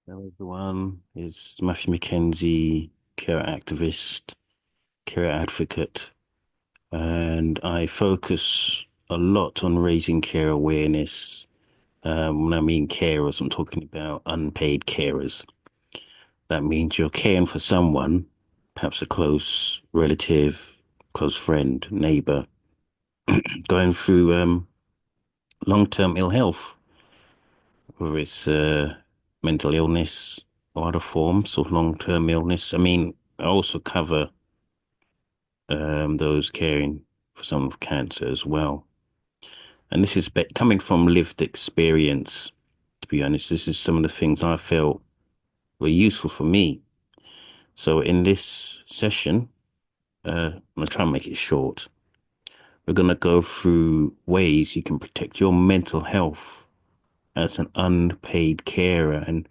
Hello everyone, it's Matthew McKenzie, care activist, care advocate, and I focus a lot on raising care awareness. When I mean carers, I'm talking about unpaid carers. That means you're caring for someone, perhaps a close relative, close friend, neighbor, going through long-term ill health, whether it's mental illness or other forms of long-term illness. I mean, I also cover those caring for someone with cancer as well. And this is coming from lived experience, to be honest. This is some of the things I felt were useful for me. So in this session, I'm going to try and make it short. We're going to go through ways you can protect your mental health as an unpaid carer. And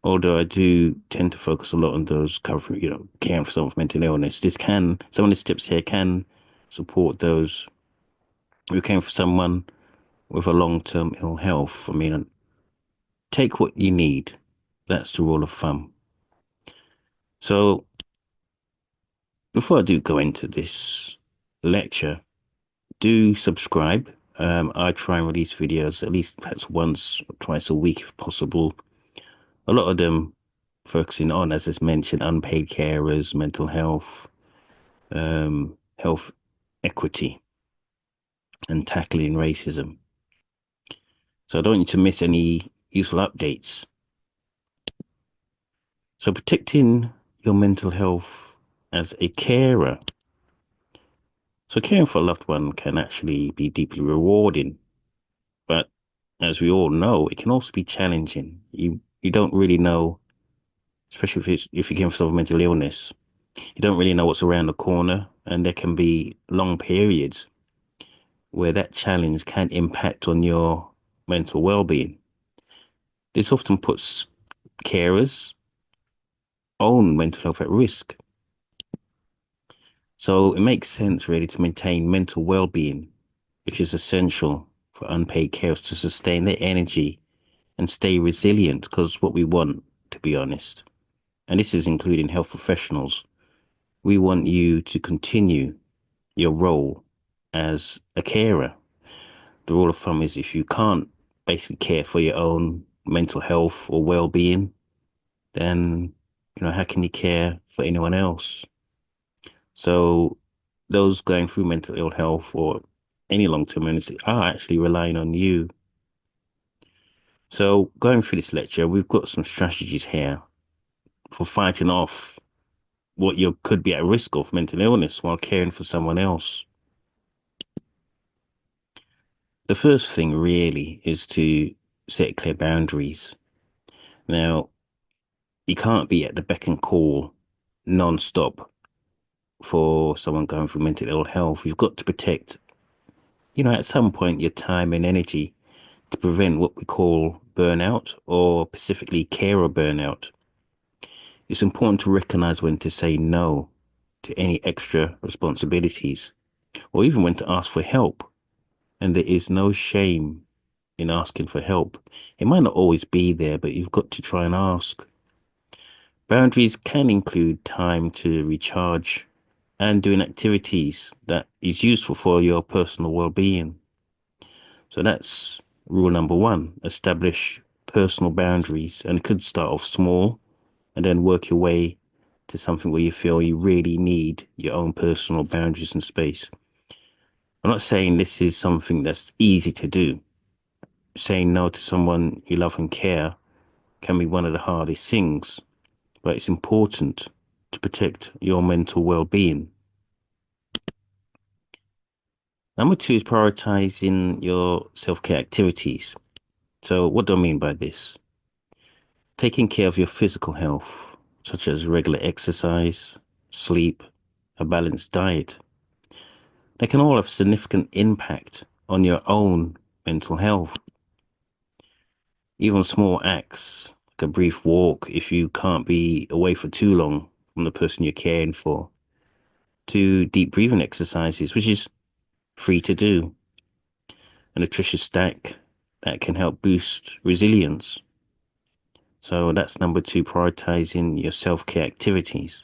although I do tend to focus a lot on those covering, caring for someone with mental illness, some of these tips here can support those who care for someone with a long-term ill health. I mean, take what you need. That's the rule of thumb. So before I do go into this lecture, do subscribe. I try and release videos at least perhaps once or twice a week if possible. A lot of them focusing on, as is mentioned, unpaid carers, mental health, health equity, and tackling racism. So I don't need to miss any useful updates. So protecting your mental health as a carer. So caring for a loved one can actually be deeply rewarding, but as we all know, it can also be challenging. You don't really know, especially if you came for some mental illness, you don't really know what's around the corner, and there can be long periods where that challenge can impact on your mental well-being. This often puts carers' own mental health at risk. So it makes sense really to maintain mental well-being, which is essential for unpaid carers to sustain their energy and stay resilient, because what we want, to be honest, and this is including health professionals, we want you to continue your role as a carer. The rule of thumb is if you can't basically care for your own mental health or well-being, then, how can you care for anyone else? So those going through mental ill health or any long-term illness are actually relying on you. So going through this lecture, we've got some strategies here for fighting off what you could be at risk of mental illness while caring for someone else. The first thing really is to set clear boundaries. Now, you can't be at the beck and call non-stop for someone going through mental ill health. You've got to protect, at some point, your time and energy to prevent what we call burnout or specifically carer burnout. It's important to recognize when to say no to any extra responsibilities or even when to ask for help. And there is no shame in asking for help. It might not always be there, but you've got to try and ask. Boundaries can include time to recharge and doing activities that is useful for your personal well-being. So that's rule number one, establish personal boundaries, and it could start off small and then work your way to something where you feel you really need your own personal boundaries and space. I'm not saying this is something that's easy to do. Saying no to someone you love and care can be one of the hardest things, but it's important to protect your mental well-being. Number two is prioritizing your self-care activities. So what do I mean by this? Taking care of your physical health, such as regular exercise, sleep, a balanced diet. They can all have significant impact on your own mental health. Even small acts, like a brief walk if you can't be away for too long from the person you're caring for, to deep breathing exercises, which is free to do, a nutritious snack that can help boost resilience. So that's number two, prioritizing your self-care activities.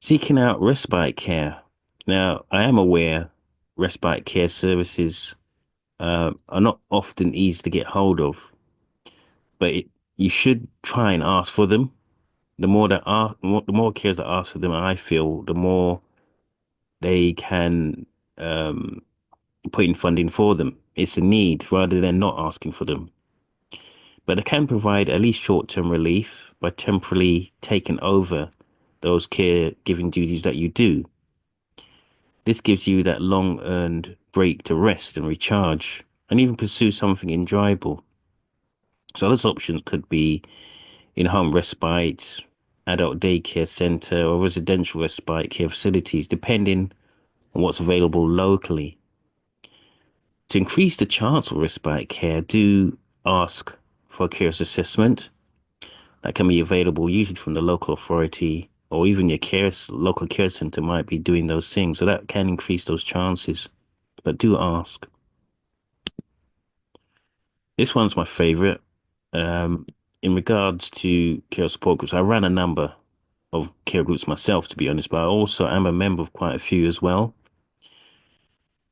Seeking out respite care. Now, I am aware respite care services are not often easy to get hold of, but you should try and ask for them. The more carers that ask for them, I feel, the more they can um, put in funding for them. It's a need rather than not asking for them. But they can provide at least short-term relief by temporarily taking over those caregiving duties that you do. This gives you that long-earned break to rest and recharge and even pursue something enjoyable. So those options could be in-home respite, adult daycare center, or residential respite care facilities, depending on what's available locally. To increase the chance of respite care, do ask for a careers assessment that can be available usually from the local authority or even your local care center might be doing those things. So that can increase those chances. But do ask. This one's my favorite. Um, in regards to care support groups, I ran a number of care groups myself, to be honest, but I also am a member of quite a few as well.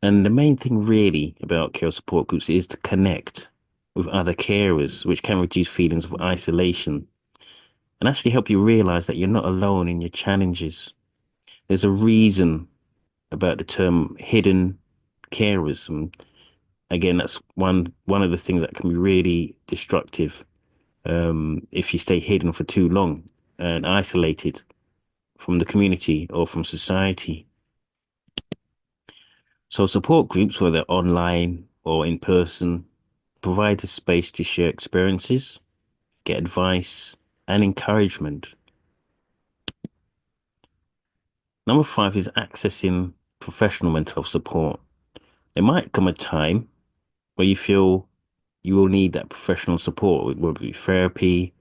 And the main thing really about care support groups is to connect with other carers, which can reduce feelings of isolation and actually help you realize that you're not alone in your challenges. There's a reason about the term hidden carers. And again, that's one of the things that can be really destructive if you stay hidden for too long and isolated from the community or from society. So support groups, whether online or in person, provide a space to share experiences, get advice, and encouragement. Number five is accessing professional mental health support. There might come a time where you feel you will need that professional support, whether it be therapy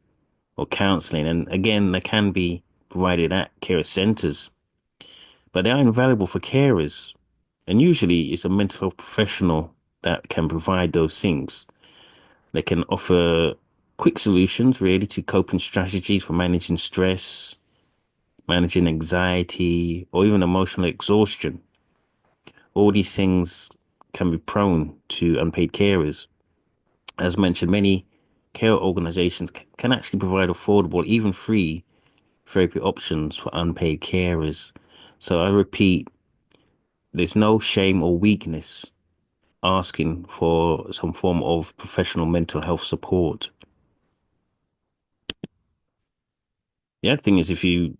or counseling. And again, they can be provided at care centers, but they are invaluable for carers. And usually it's a mental health professional that can provide those things. They can offer quick solutions really to coping strategies for managing stress, managing anxiety, or even emotional exhaustion. All these things can be prone to unpaid carers. As mentioned, many care organizations can actually provide affordable, even free therapy options for unpaid carers. So I repeat, there's no shame or weakness asking for some form of professional mental health support. The other thing is if you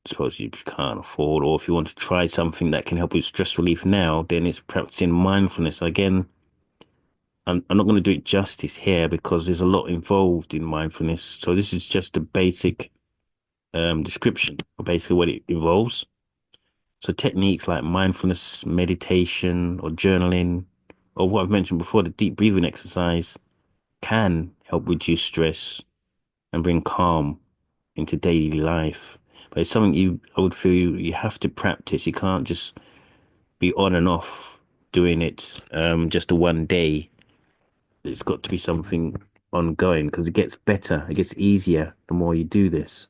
suppose you can't afford or if you want to try something that can help with stress relief now, then it's practicing mindfulness. Again, I'm not going to do it justice here because there's a lot involved in mindfulness. So this is just a basic description of basically what it involves. So techniques like mindfulness, meditation, or journaling, or what I've mentioned before, the deep breathing exercise can help reduce stress and bring calm into daily life. But it's something I would feel you have to practice. You can't just be on and off doing it just a one day. It's got to be something ongoing because it gets better, it gets easier the more you do this.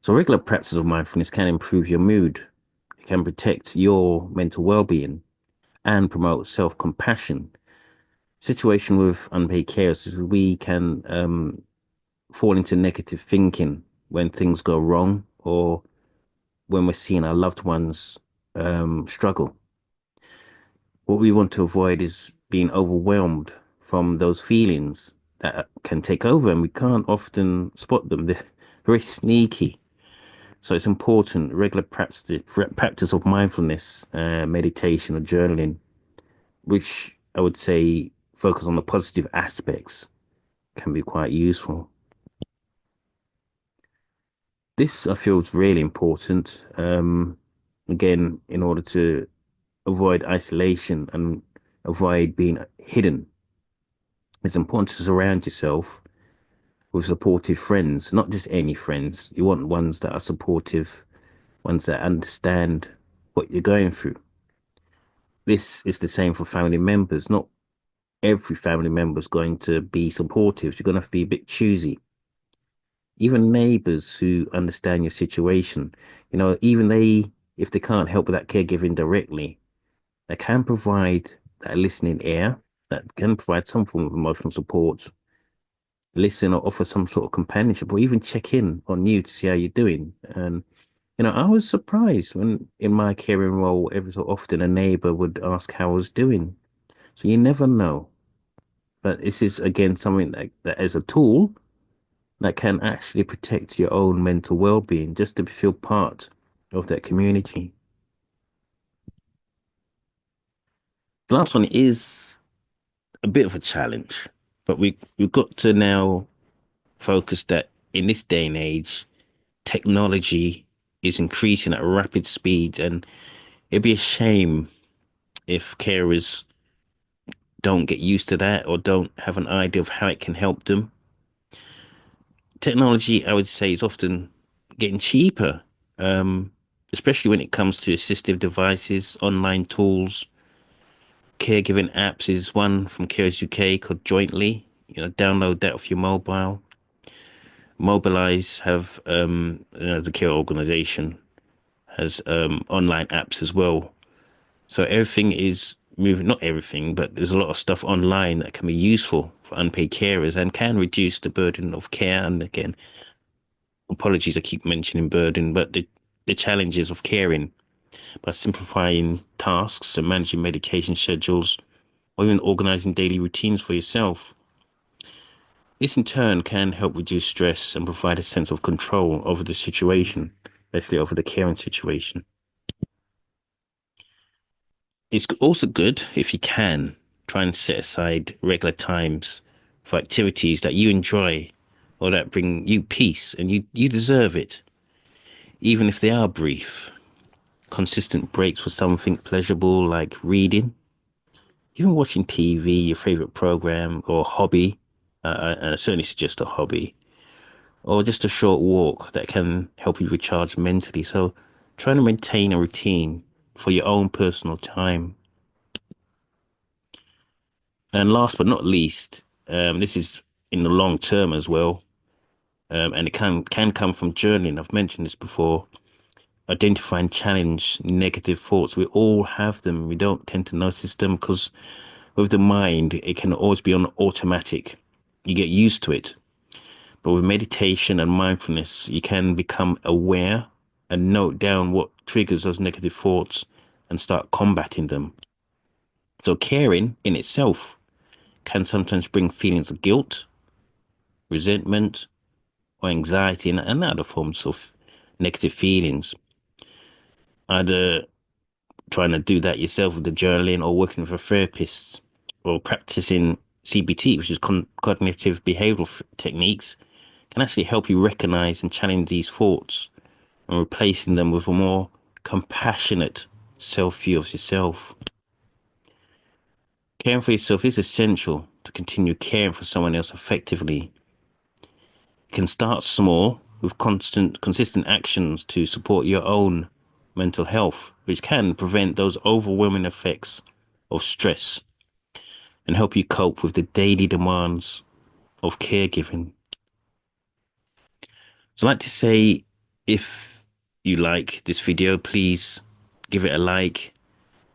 So regular practice of mindfulness can improve your mood. It can protect your mental well-being and promote self-compassion. Situation with unpaid carers is we can fall into negative thinking when things go wrong or when we're seeing our loved ones struggle. What we want to avoid is being overwhelmed from those feelings that can take over, and we can't often spot them. They're very sneaky. So it's important regular practice of mindfulness, meditation, or journaling, which I would say focus on the positive aspects, can be quite useful. This I feel is really important. Again, in order to avoid isolation and avoid being hidden, it's important to surround yourself with supportive friends, not just any friends. You want ones that are supportive, ones that understand what you're going through. This is the same for family members. Not every family member is going to be supportive. You're going to have to be a bit choosy. Even neighbors who understand your situation, even if they can't help with that caregiving directly, they can provide that listening ear, that can provide some form of emotional support, listen or offer some sort of companionship, or even check in on you to see how you're doing. And I was surprised when in my caring role, every so often a neighbor would ask how I was doing. So you never know. But this is again something that as a tool that can actually protect your own mental well-being, just to feel part of that community. The last one is a bit of a challenge, but we've got to now focus that in this day and age, technology is increasing at a rapid speed, and it'd be a shame if carers don't get used to that or don't have an idea of how it can help them. Technology, I would say, is often getting cheaper, um, especially when it comes to assistive devices, online tools. Caregiving apps is one from Carers UK called Jointly. Download that off your mobile. Mobilize have, the care organization has online apps as well. So everything is moving, not everything, but there's a lot of stuff online that can be useful for unpaid carers and can reduce the burden of care. And again, apologies, I keep mentioning burden, but the challenges of caring by simplifying tasks and managing medication schedules or even organizing daily routines for yourself. This in turn can help reduce stress and provide a sense of control over the situation, especially over the caring situation. It's also good if you can try and set aside regular times for activities that you enjoy or that bring you peace, and you deserve it, even if they are brief. Consistent breaks for something pleasurable like reading, even watching TV, your favorite program or hobby. And I certainly suggest a hobby, or just a short walk that can help you recharge mentally. So, trying to maintain a routine for your own personal time. And last but not least, this is in the long term as well, and it can come from journaling. I've mentioned this before. Identify and challenge negative thoughts. We all have them. We don't tend to notice them because with the mind, it can always be on automatic. You get used to it. But with meditation and mindfulness, you can become aware and note down what triggers those negative thoughts and start combating them. So caring in itself can sometimes bring feelings of guilt, resentment, or anxiety, and other forms of negative feelings. Either trying to do that yourself with the journaling or working with a therapist or practicing CBT, which is cognitive behavioral techniques, can actually help you recognize and challenge these thoughts and replacing them with a more compassionate self view of yourself. Caring for yourself is essential to continue caring for someone else effectively. You can start small with consistent actions to support your own mental health, which can prevent those overwhelming effects of stress and help you cope with the daily demands of caregiving. So I'd like to say, if you like this video, please give it a like.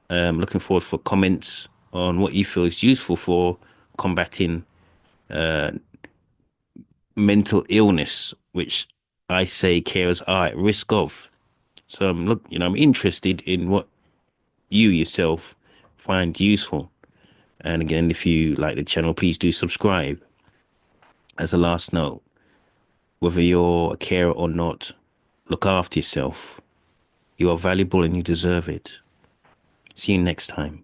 Looking forward for comments on what you feel is useful for combating uh, mental illness, which I say carers are at risk of. So I'm interested in what you yourself find useful. And again, if you like the channel, please do subscribe. As a last note, whether you're a carer or not, look after yourself. You are valuable and you deserve it. See you next time.